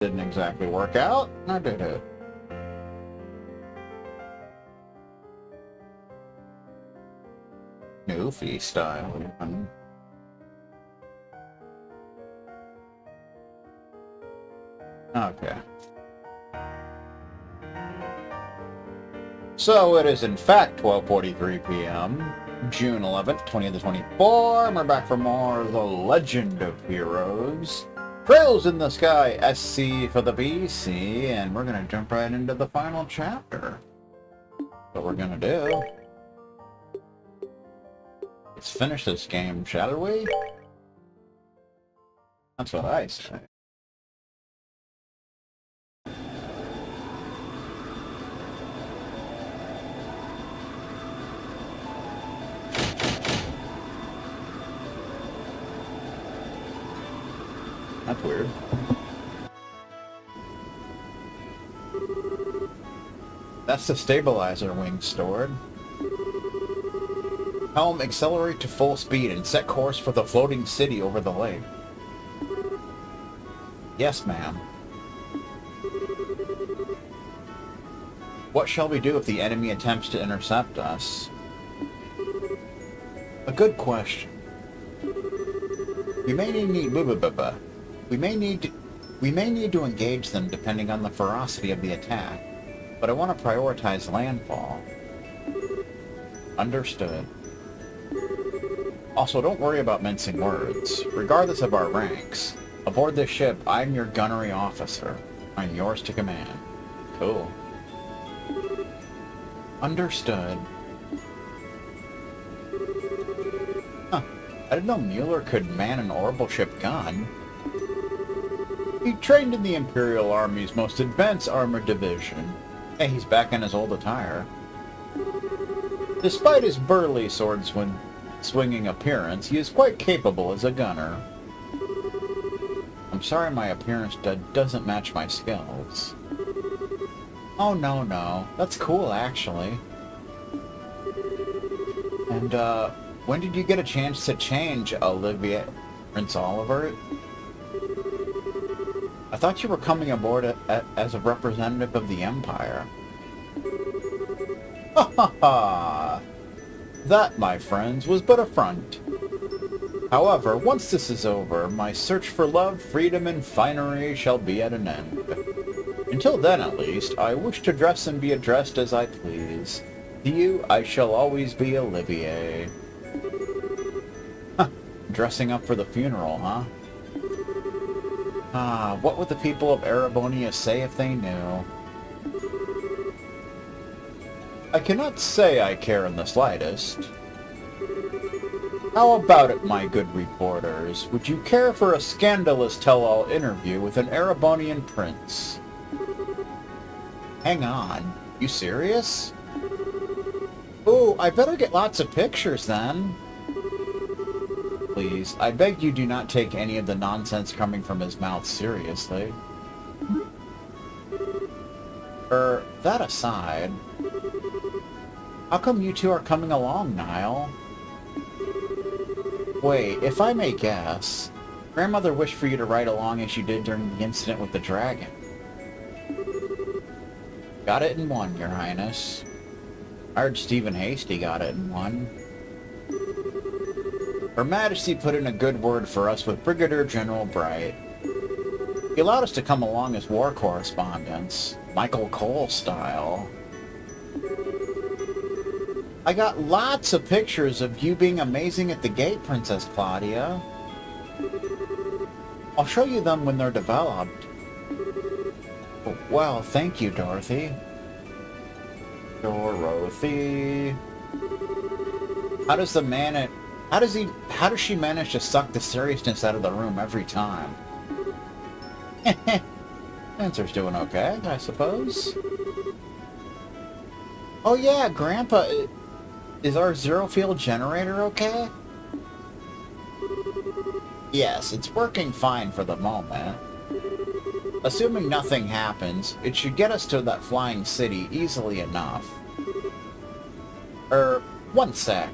Didn't exactly work out. I did it. Goofy style, even. Okay. So it is in fact 12:43 p.m. June 11th, 2024, and we're back for more The Legend of Heroes. Trails in the Sky, SC for the BC, and we're gonna jump right into the final chapter. What we're gonna do. Let's finish this game, shall we? That's what I say. That's weird. That's the stabilizer wing stored. Helm, accelerate to full speed and set course for the floating city over the lake. Yes, ma'am. What shall we do if the enemy attempts to intercept us? A good question. We may need to engage them depending on the ferocity of the attack, but I want to prioritize landfall. Understood. Also, don't worry about mincing words. Regardless of our ranks, aboard this ship, I'm your gunnery officer. I'm yours to command. Cool. Understood. Huh. I didn't know Mueller could man an orbital ship gun. He trained in the Imperial Army's most advanced armored division. Hey, he's back in his old attire. Despite his burly sword-swinging appearance, he is quite capable as a gunner. I'm sorry my appearance doesn't match my skills. Oh, no. That's cool, actually. And, when did you get a chance to change, Olivia, Prince Oliver? I thought you were coming aboard as a representative of the Empire. Ha ha ha! That, my friends, was but a front. However, once this is over, my search for love, freedom, and finery shall be at an end. Until then, at least, I wish to dress and be addressed as I please. To you, I shall always be Olivier. Huh, dressing up for the funeral, huh? Ah, what would the people of Erebonia say if they knew? I cannot say I care in the slightest. How about it, my good reporters? Would you care for a scandalous tell-all interview with an Erebonian prince? Hang on. You serious? Ooh, I better get lots of pictures then. Please, I beg you do not take any of the nonsense coming from his mouth seriously. That aside, how come you two are coming along, Niall? Wait, if I may guess, Grandmother wished for you to ride along as you did during the incident with the dragon. Got it in one, Your Highness. I heard Stephen Hasty got it in one. Her Majesty put in a good word for us with Brigadier General Bright. He allowed us to come along as war correspondents, Michael Cole style. I got lots of pictures of you being amazing at the gate, Princess Claudia. I'll show you them when they're developed. Well, thank you, Dorothy. Dorothy. How does she manage to suck the seriousness out of the room every time? Spencer's doing okay, I suppose. Oh yeah, Grandpa, is our zero-field generator okay? Yes, it's working fine for the moment. Assuming nothing happens, it should get us to that flying city easily enough. One sec.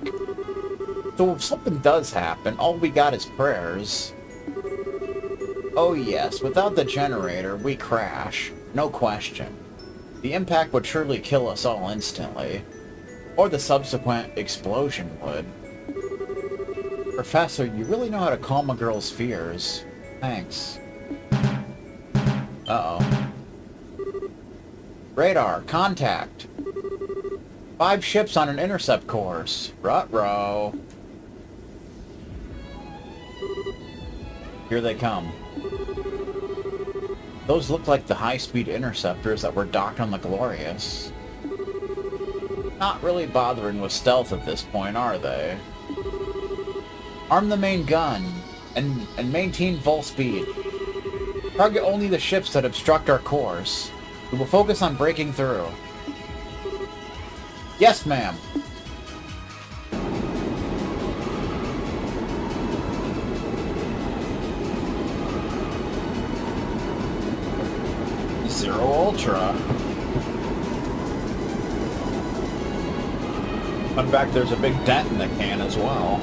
So if something does happen, all we got is prayers. Oh yes, without the generator, we crash. No question. The impact would surely kill us all instantly. Or the subsequent explosion would. Professor, you really know how to calm a girl's fears. Thanks. Uh-oh. Radar, contact. 5 ships on an intercept course. Ruh-roh. Here they come. Those look like the high-speed interceptors that were docked on the Glorious. Not really bothering with stealth at this point, are they? Arm the main gun, and maintain full speed. Target only the ships that obstruct our course. We will focus on breaking through. Yes, ma'am. Zero Ultra. In fact, there's a big dent in the can as well.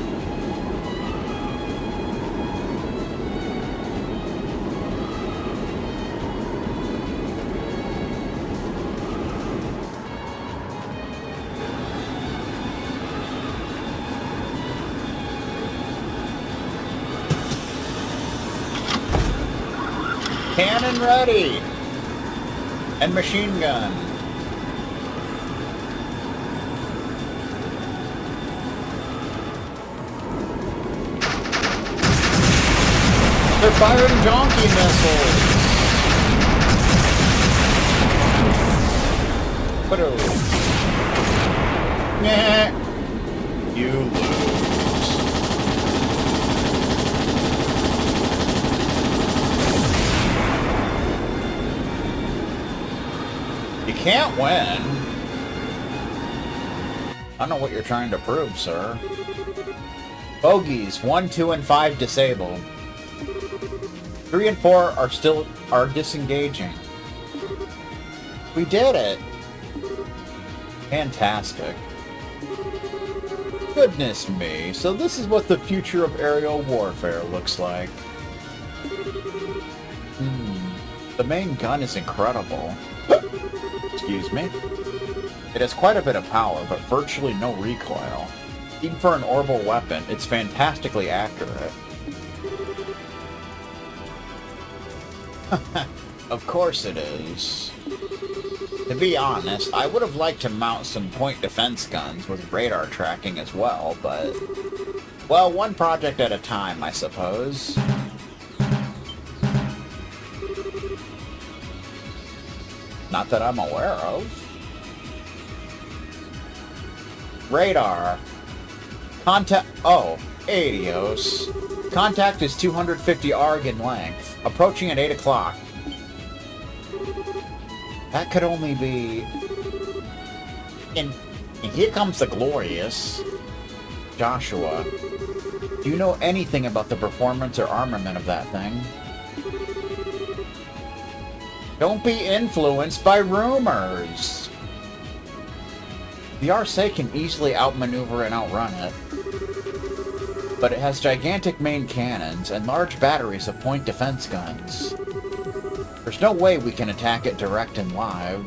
Cannon ready! And machine gun. They're firing donkey missiles! Literally. Nah. You lose. You can't win. I don't know what you're trying to prove, sir. Bogies 1, 2, and 5 disabled. 3 and 4 are disengaging. We did it. Fantastic. Goodness me. So this is what the future of aerial warfare looks like. The main gun is incredible. Excuse me. It has quite a bit of power, but virtually no recoil. Even for an orbital weapon, it's fantastically accurate. Of course it is. To be honest, I would have liked to mount some point defense guns with radar tracking as well, but... well, one project at a time, I suppose. Not that I'm aware of. Radar. Contact... oh, adios. Contact is 250 ARG in length. Approaching at 8 o'clock. That could only be... And here comes the Glorious. Joshua, do you know anything about the performance or armament of that thing? Don't be influenced by rumors. The RSA can easily outmaneuver and outrun it. But it has gigantic main cannons and large batteries of point defense guns. There's no way we can attack it direct and live.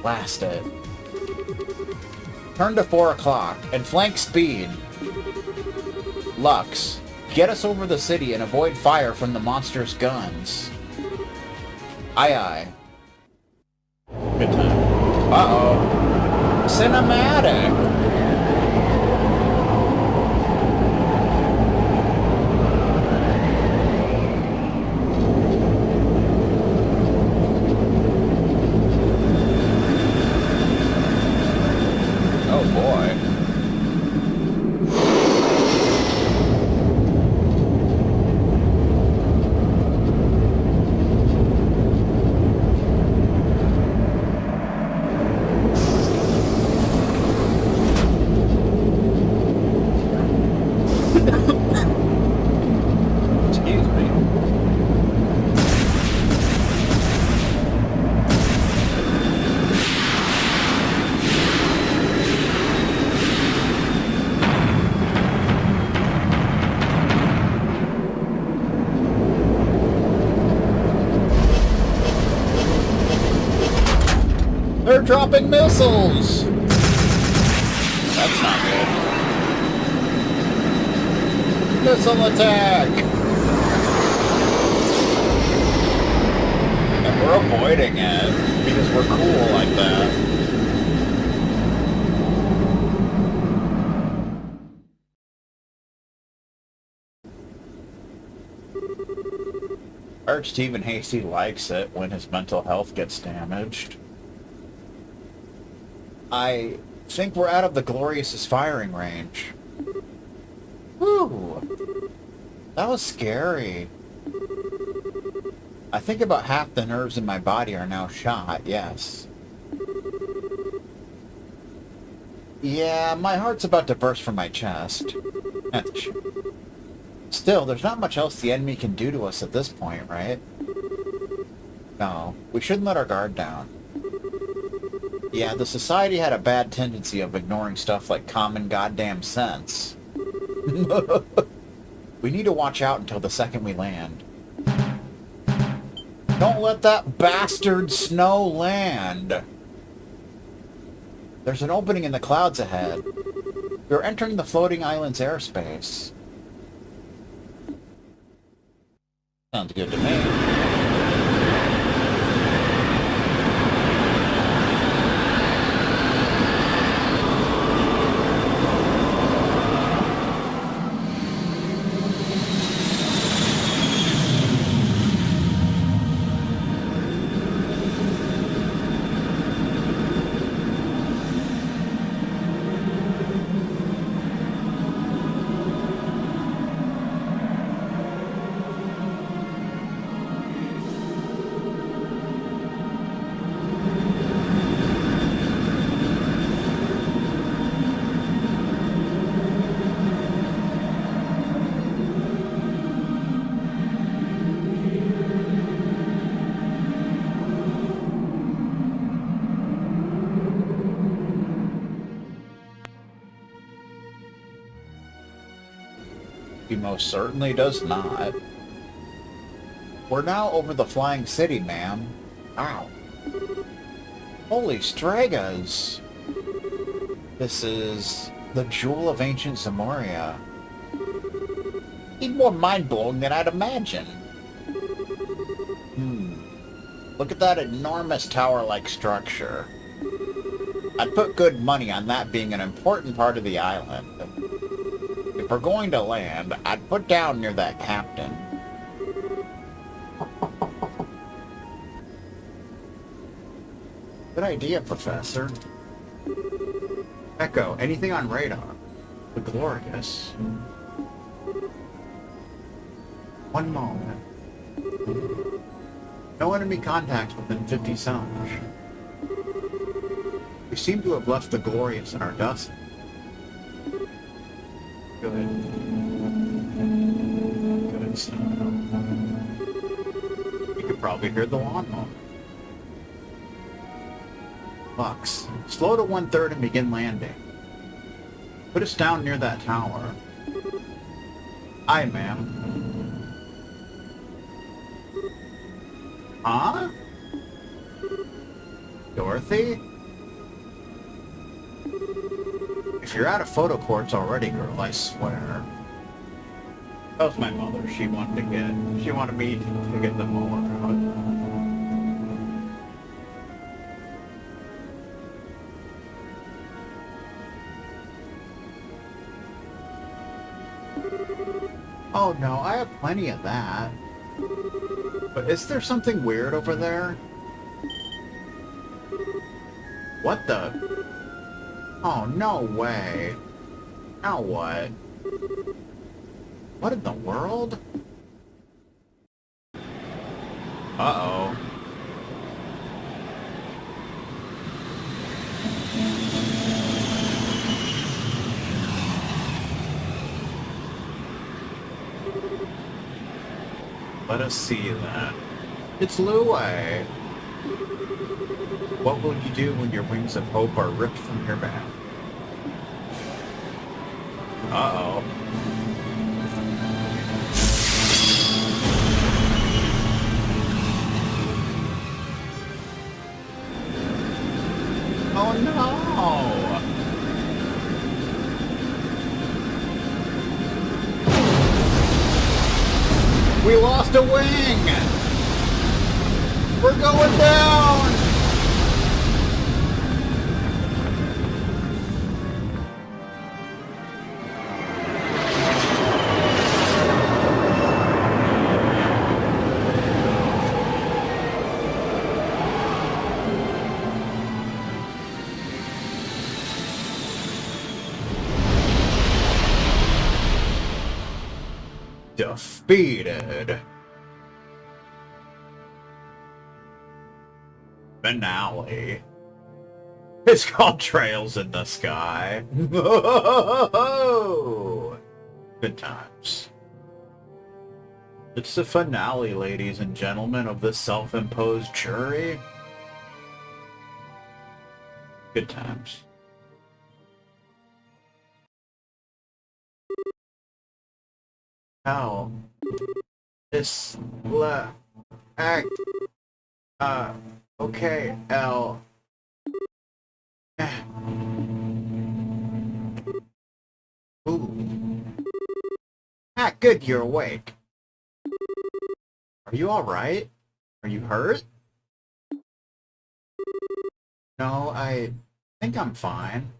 Blast it. Turn to 4 o'clock and flank speed. Lux, get us over the city and avoid fire from the monster's guns. Aye aye. Good time. Uh-oh. Cinematic! They're dropping missiles! That's not good. Missile attack! And we're avoiding it because we're cool like that. Archdeacon Hasty likes it when his mental health gets damaged. I think we're out of the Glorious's firing range. Whew. That was scary. I think about half the nerves in my body are now shot, yes. Yeah, my heart's about to burst from my chest. Still, there's not much else the enemy can do to us at this point, right? No, we shouldn't let our guard down. Yeah, the society had a bad tendency of ignoring stuff like common goddamn sense. We need to watch out until the second we land. Don't let that bastard snow land! There's an opening in the clouds ahead. We're entering the floating island's airspace. Sounds good to me. He most certainly does not. We're now over the flying city, ma'am. Ow. Holy Stragas! This is the jewel of ancient Zamoria. Even more mind-blowing than I'd imagine. Look at that enormous tower-like structure. I'd put good money on that being an important part of the island. If we're going to land, I'd put down near that captain. Good idea, Professor. Echo, anything on radar? The Glorious. One moment. No enemy contacts within 50 zones. We seem to have left the Glorious in our dust. Good. Good stuff. You could probably hear the lawnmower. Lux, slow to 1/3 and begin landing. Put us down near that tower. Aye, ma'am. Huh? Dorothy? If you're out of photo quartz already, girl, I swear. That was my mother. She wanted me to get the mower out. Oh no, I have plenty of that. But is there something weird over there? What the? Oh, no way. Now what? What in the world? Uh-oh. Let us see that. It's Luwei. What will you do when your wings of hope are ripped from your back? Uh-oh. Oh no! We lost a wing! We're going down! Defeated. Finale. It's called Trails in the Sky. Good times. It's the finale, ladies and gentlemen, of this self-imposed jury. Good times. How? This act. Okay, L. Ooh. Ah, good, you're awake. Are you alright? Are you hurt? No, I think I'm fine.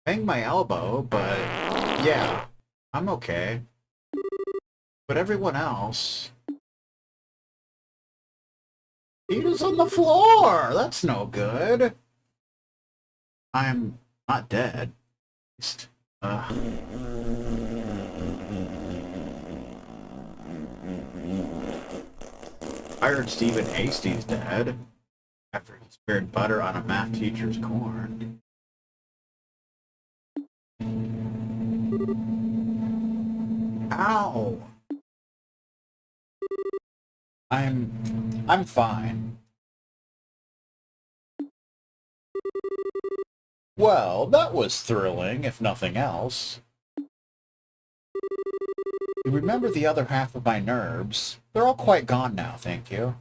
Banged my elbow, but yeah, I'm okay. But everyone else... He was on the floor! That's no good. I'm not dead. I heard Stephen Hasty's dead after he speared butter on a math teacher's corn. Ow! I'm fine. Well, that was thrilling, if nothing else. You remember the other half of my nerves? They're all quite gone now, thank you.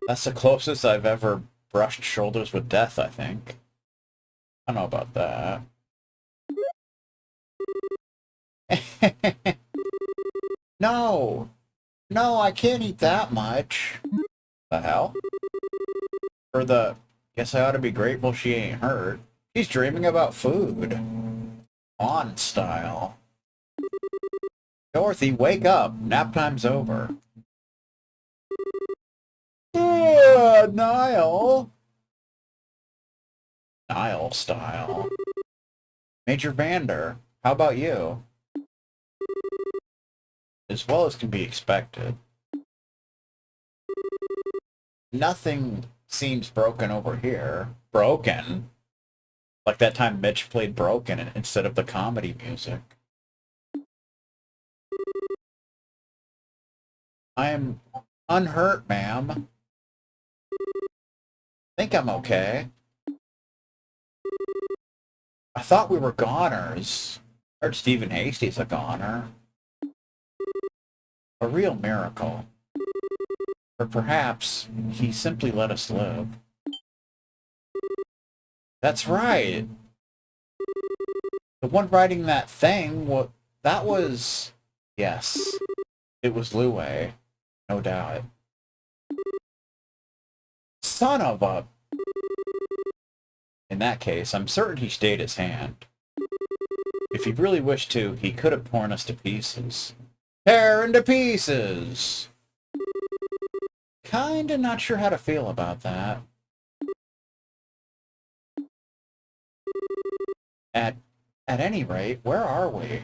That's the closest I've ever brushed shoulders with death, I think. I don't know about that. No! No, I can't eat that much. The hell? Guess I ought to be grateful she ain't hurt. She's dreaming about food. On style. Dorothy, wake up. Nap time's over. Niall. Niall style. Major Vander, how about you? As well as can be expected. Nothing seems broken over here. Broken? Like that time Mitch played Broken instead of the comedy music. I am unhurt, ma'am. Think I'm okay. I thought we were goners. I heard Stephen Hasty's a goner. A real miracle. Or perhaps he simply let us live. That's right. The one writing that thing, that was... Yes. It was Luwei. No doubt. Son of a... In that case, I'm certain he stayed his hand. If he really wished to, he could have torn us to pieces. Tear into pieces! Kinda not sure how to feel about that. At any rate, where are we?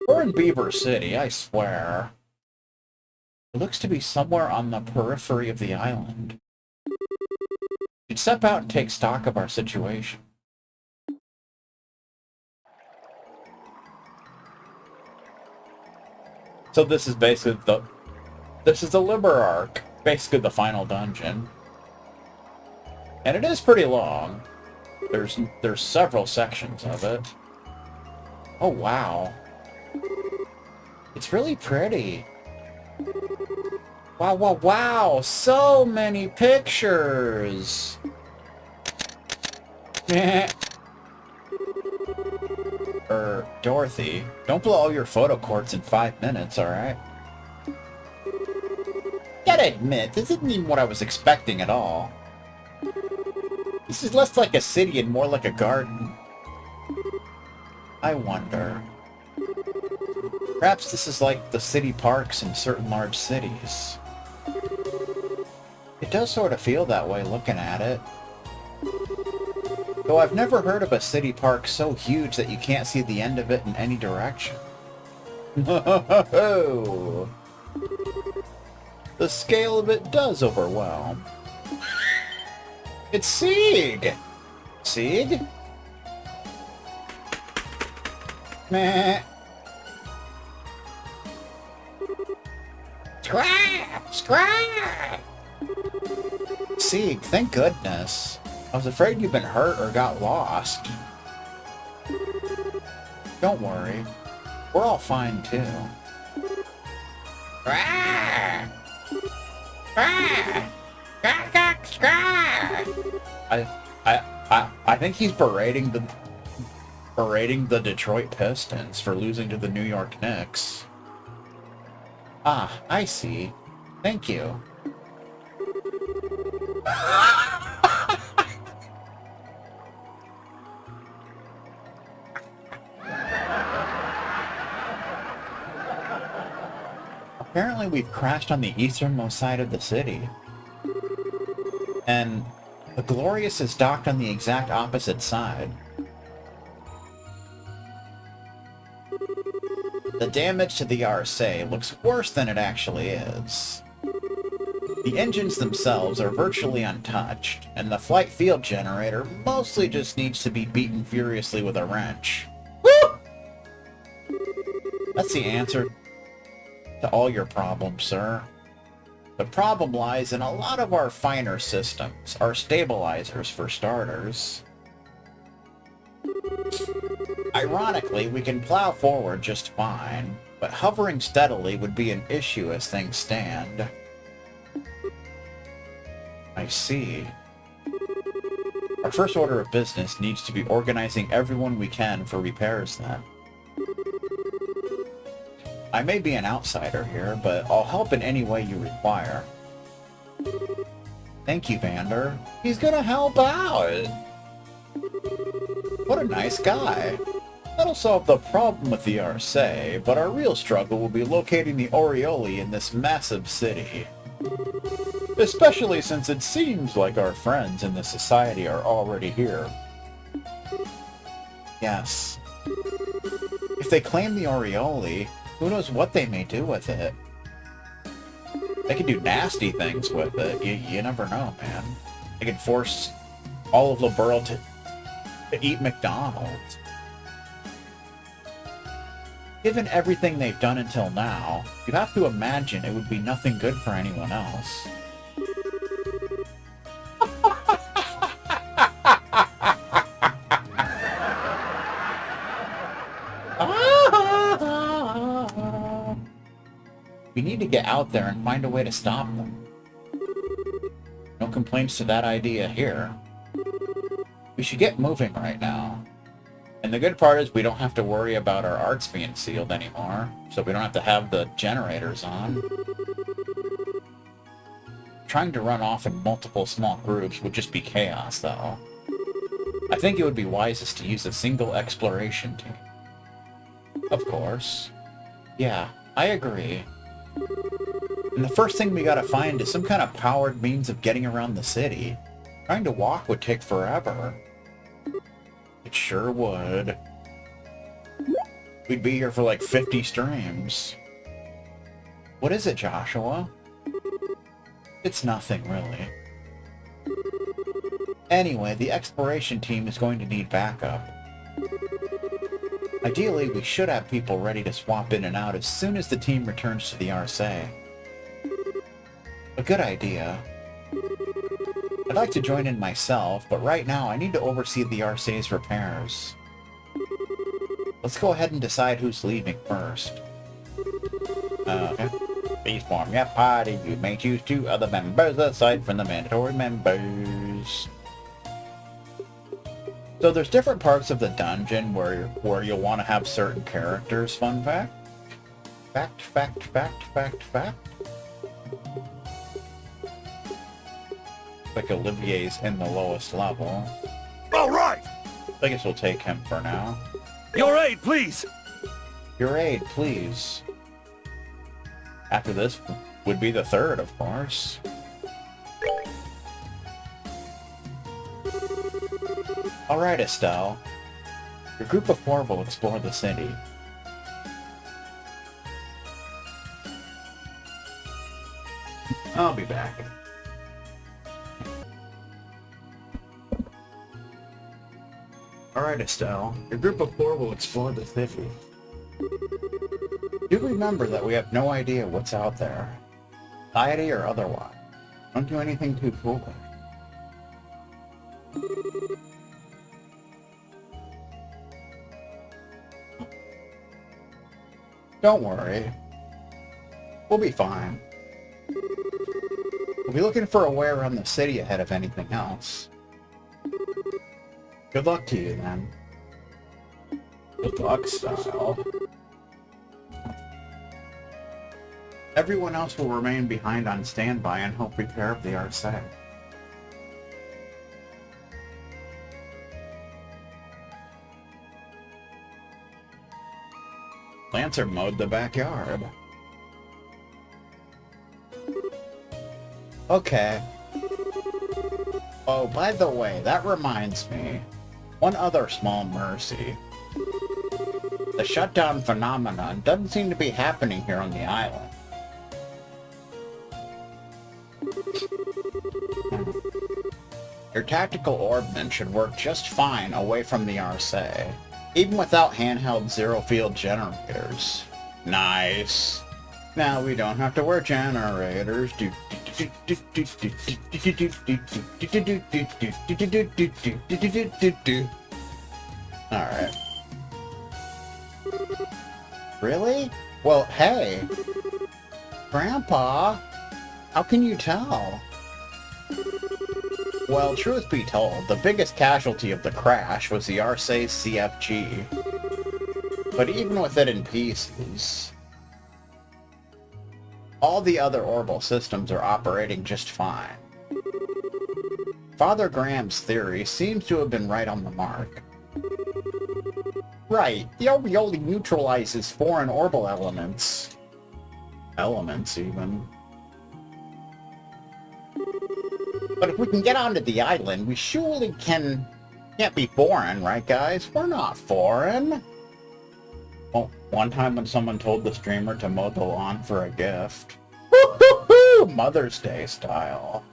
We're in Beaver City, I swear. It looks to be somewhere on the periphery of the island. We'd step out and take stock of our situation. So this is basically the Liber arc, basically the final dungeon. And it is pretty long. There's several sections of it. Oh wow. It's really pretty. Wow, wow, wow! So many pictures! Dorothy, don't blow all your photo cords in 5 minutes, alright? Gotta admit, this isn't even what I was expecting at all. This is less like a city and more like a garden. I wonder... Perhaps this is like the city parks in certain large cities. It does sort of feel that way looking at it. Though I've never heard of a city park so huge that you can't see the end of it in any direction. The scale of it does overwhelm. It's Xseed! Xseed? Meh. Scrap! Scrap! Xseed, thank goodness. I was afraid you'd been hurt or got lost. Don't worry. We're all fine, too. I think he's berating the Detroit Pistons for losing to the New York Knicks. Ah, I see. Thank you. Apparently we've crashed on the easternmost side of the city. And the Glorious is docked on the exact opposite side. The damage to the RSA looks worse than it actually is. The engines themselves are virtually untouched, and the flight field generator mostly just needs to be beaten furiously with a wrench. Woo! That's the answer to all your problems, sir. The problem lies in a lot of our finer systems, our stabilizers for starters. Ironically, we can plow forward just fine, but hovering steadily would be an issue as things stand. I see. Our first order of business needs to be organizing everyone we can for repairs then. I may be an outsider here, but I'll help in any way you require. Thank you, Vander. He's gonna help out! What a nice guy. That'll solve the problem with the RSA, but our real struggle will be locating the Orioli in this massive city. Especially since it seems like our friends in this society are already here. Yes. If they claim the Orioli, who knows what they may do with it? They could do nasty things with it. You never know, man. They could force all of LaBurle to eat McDonald's. Given everything they've done until now, you have to imagine it would be nothing good for anyone else. We need to get out there and find a way to stop them. No complaints to that idea here. We should get moving right now. And the good part is we don't have to worry about our arts being sealed anymore, so we don't have to have the generators on. Trying to run off in multiple small groups would just be chaos, though. I think it would be wisest to use a single exploration team. Of course. Yeah, I agree. And the first thing we gotta find is some kind of powered means of getting around the city. Trying to walk would take forever. It sure would. We'd be here for like 50 streams. What is it, Joshua? It's nothing, really. Anyway, the exploration team is going to need backup. Ideally, we should have people ready to swap in and out as soon as the team returns to the RSA. A good idea. I'd like to join in myself, but right now I need to oversee the RSA's repairs. Let's go ahead and decide who's leaving first. Okay. Please form your party. You may choose 2 other members aside from the mandatory members. So there's different parts of the dungeon where you'll want to have certain characters. Fun fact. Fact. Like Olivier's in the lowest level. All right! I guess we'll take him for now. Your aid, please! Your aid, please. After this would be the 3rd, of course. Alright, Estelle. Your group of 4 will explore the city. I'll be back. Alright, Estelle. Your group of 4 will explore the city. Do remember that we have no idea what's out there. Society or otherwise. Don't do anything too foolish. Don't worry. We'll be fine. We'll be looking for a way around the city ahead of anything else. Good luck to you, then. Good luck, style. Everyone else will remain behind on standby and help repair if they are safe. Lancer mowed the backyard. Okay. Oh, by the way, that reminds me. One other small mercy. The shutdown phenomenon doesn't seem to be happening here on the island. Your tactical orbment should work just fine away from the RSA, even without handheld zero-field generators. Nice. Now we don't have to wear generators. Alright. Really? Well, hey. Grandpa, how can you tell? Well, truth be told, the biggest casualty of the crash was the RSA's CFG. But even with it in pieces, all the other orbital systems are operating just fine. Father Graham's theory seems to have been right on the mark. Right, the alveoli neutralizes foreign orbital elements. Elements, even. But if we can get onto the island, we surely can't be foreign, right guys? We're not foreign. Well, one time when someone told the streamer to mow the lawn for a gift. Woo-hoo-hoo! Mother's Day style.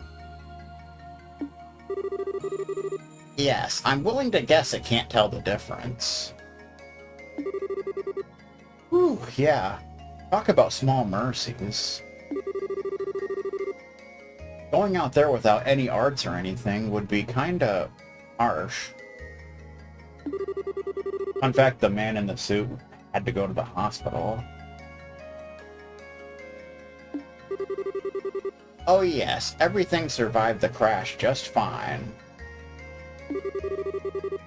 Yes, I'm willing to guess it can't tell the difference. Whew, yeah. Talk about small mercies. Going out there without any arts or anything would be kinda harsh. In fact, the man in the suit had to go to the hospital. Oh yes, everything survived the crash just fine.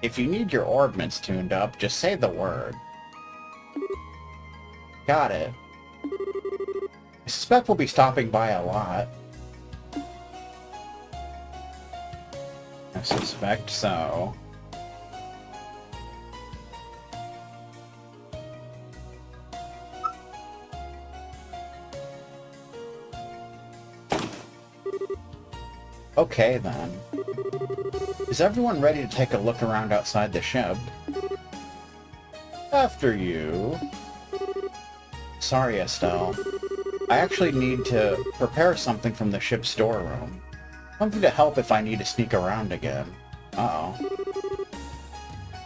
If you need your orbments tuned up, just say the word. Got it. I suspect we'll be stopping by a lot. I suspect so. Okay then. Is everyone ready to take a look around outside the ship? After you. Sorry, Estelle. I actually need to prepare something from the ship's storeroom. Something to help if I need to sneak around again. Uh-oh.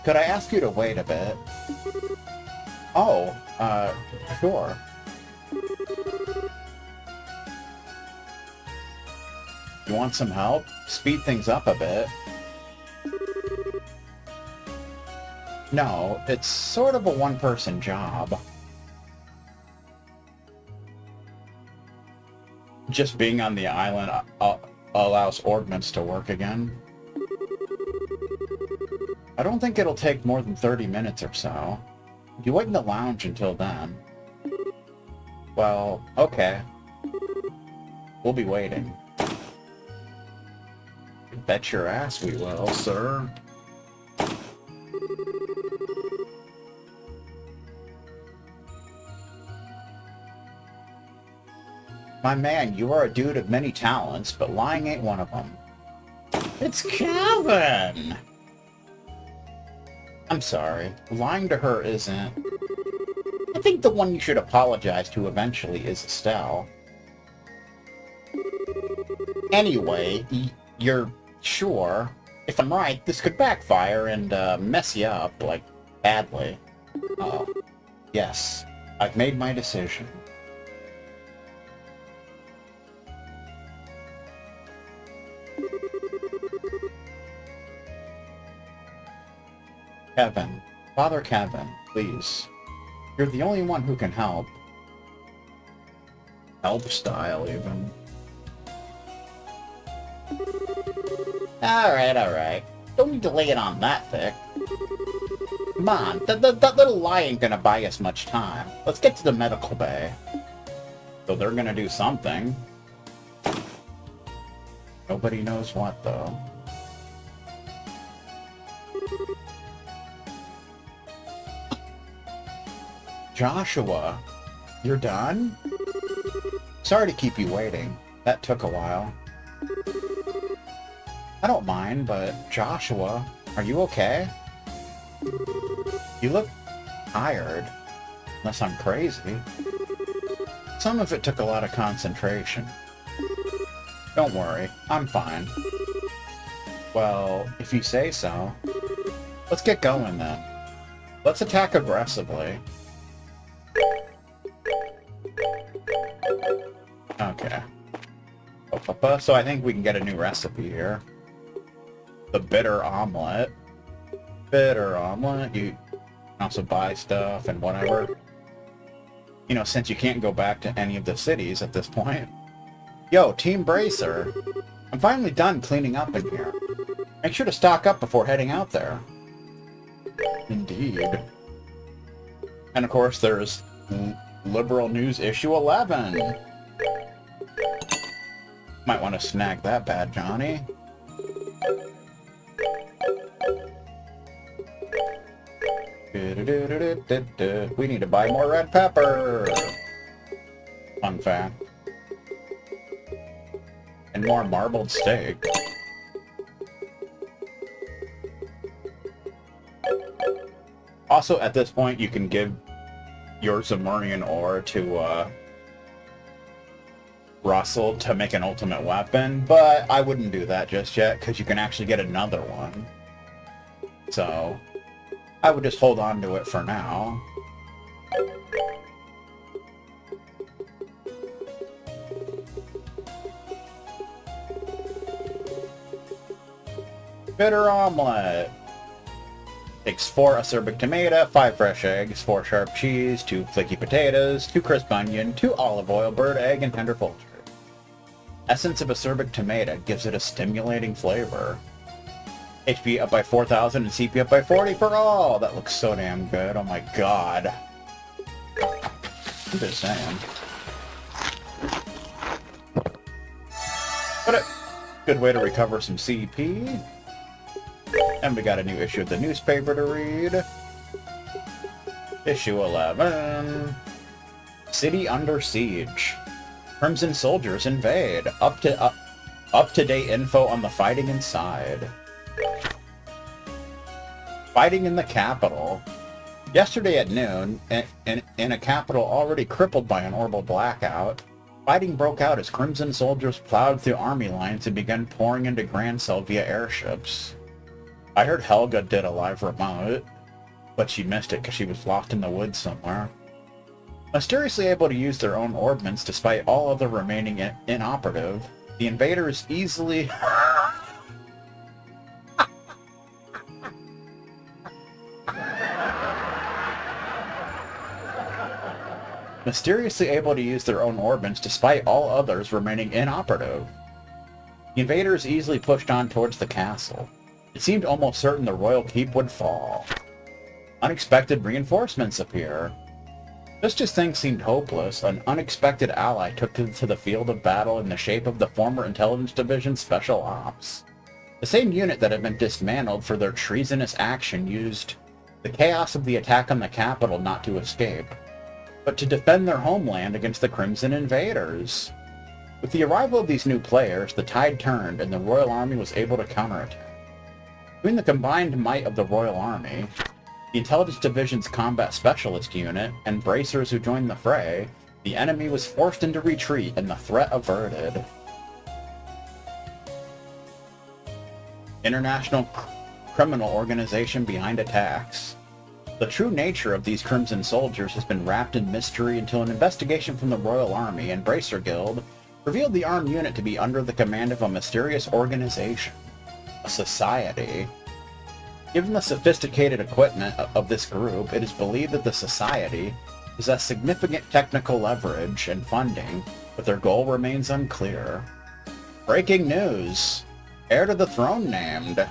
Could I ask you to wait a bit? Oh, sure. You want some help? Speed things up a bit. No, it's sort of a one-person job. just being on the island allows ordnance to work again. I don't think it'll take more than 30 minutes or so. You wait in the lounge until then. Well, okay. We'll be waiting. Bet your ass we will, sir. My man, you are a dude of many talents, but lying ain't one of them. It's Kevin! I'm sorry. Lying to her isn't... I think the one you should apologize to eventually is Estelle. Anyway, you're sure? If I'm right, this could backfire and mess you up, like, badly. Oh, yes. I've made my decision. Kevin. Father Kevin, please. You're the only one who can help. Help style, even. Alright. Don't need to lay it on that thick. Come on, that little lie ain't gonna buy us much time. Let's get to the medical bay. So they're gonna do something. Nobody knows what, though. Joshua, you're done? Sorry to keep you waiting. That took a while. I don't mind, but Joshua, are you okay? You look tired, unless I'm crazy. Some of it took a lot of concentration. Don't worry, I'm fine. Well, if you say so. Let's get going then. Let's attack aggressively. Okay. So I think we can get a new recipe here. The bitter omelet. Bitter omelet. You can also buy stuff and whatever. You know, since you can't go back to any of the cities at this point. Yo, Team Bracer. I'm finally done cleaning up in here. Make sure to stock up before heading out there. Indeed. And of course there's Liberal News issue 11. Might want to snag that bad, Johnny. We need to buy more red pepper. Fun fact. And more marbled steak. Also, at this point, you can give your Zamurian ore to Russell to make an ultimate weapon, but I wouldn't do that just yet, because you can actually get another one. So, I would just hold on to it for now. Bitter omelet. Takes 4 acerbic tomato, 5 fresh eggs, 4 sharp cheese, 2 flaky potatoes, 2 crisp onion, 2 olive oil, bird egg, and tender poultry. Essence of acerbic tomato gives it a stimulating flavor. HP up by 4,000 and CP up by 40 for all. That looks so damn good. Oh my god. I'm just saying. But a good way to recover some CP. And we got a new issue of the newspaper to read. Issue 11. City under siege. Crimson soldiers invade. Up-to-date info on the fighting inside. Fighting in the capital. Yesterday at noon, in a capital already crippled by an orbital blackout, fighting broke out as Crimson soldiers plowed through army lines and began pouring into Grand Cell via airships. I heard Helga did a live remote, but she missed it because she was lost in the woods somewhere. Mysteriously able to use their own ordnance despite all other remaining inoperative, the invaders easily... mysteriously able to use their own orbits despite all others remaining inoperative. The invaders easily pushed on towards the castle. It seemed almost certain the royal keep would fall. Unexpected reinforcements appear. Just as things seemed hopeless, an unexpected ally took to the field of battle in the shape of the former Intelligence Division Special Ops. The same unit that had been dismantled for their treasonous action used the chaos of the attack on the capital not to escape, but to defend their homeland against the Crimson invaders. With the arrival of these new players, the tide turned and the Royal Army was able to counterattack. Between the combined might of the Royal Army, the Intelligence Division's Combat Specialist Unit, and bracers who joined the fray, the enemy was forced into retreat and the threat averted. International criminal organization behind attacks. The true nature of these Crimson soldiers has been wrapped in mystery until an investigation from the Royal Army and Bracer Guild revealed the armed unit to be under the command of a mysterious organization, a society. Given the sophisticated equipment of this group, it is believed that the Society possess significant technical leverage and funding, but their goal remains unclear. Breaking news! Heir to the throne named!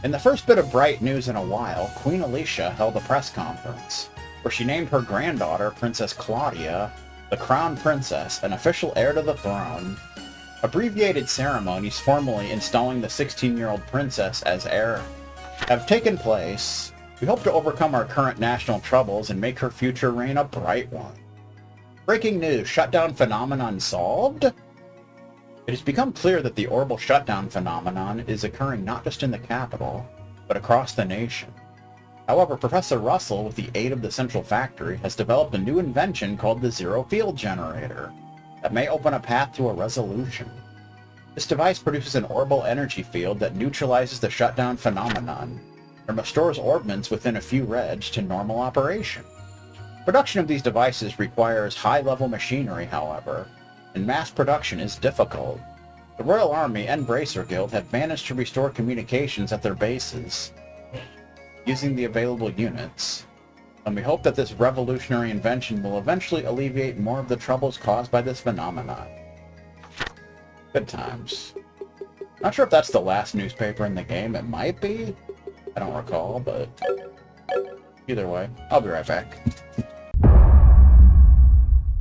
In the first bit of bright news in a while, Queen Alicia held a press conference, where she named her granddaughter, Princess Claudia, the Crown Princess, an official heir to the throne. Abbreviated ceremonies formally installing the 16-year-old princess as heir have taken place. We hope to overcome our current national troubles and make her future reign a bright one. Breaking news, shutdown phenomenon solved? It has become clear that the orbital shutdown phenomenon is occurring not just in the capital, but across the nation. However, Professor Russell, with the aid of the Central Factory, has developed a new invention called the Zero Field Generator that may open a path to a resolution. This device produces an orbital energy field that neutralizes the shutdown phenomenon and restores orbments within a few reg to normal operation. Production of these devices requires high-level machinery, however, and mass production is difficult. The Royal Army and Bracer Guild have managed to restore communications at their bases using the available units, and we hope that this revolutionary invention will eventually alleviate more of the troubles caused by this phenomenon. Good times. Not sure if that's the last newspaper in the game. It might be. I don't recall, but either way, I'll be right back.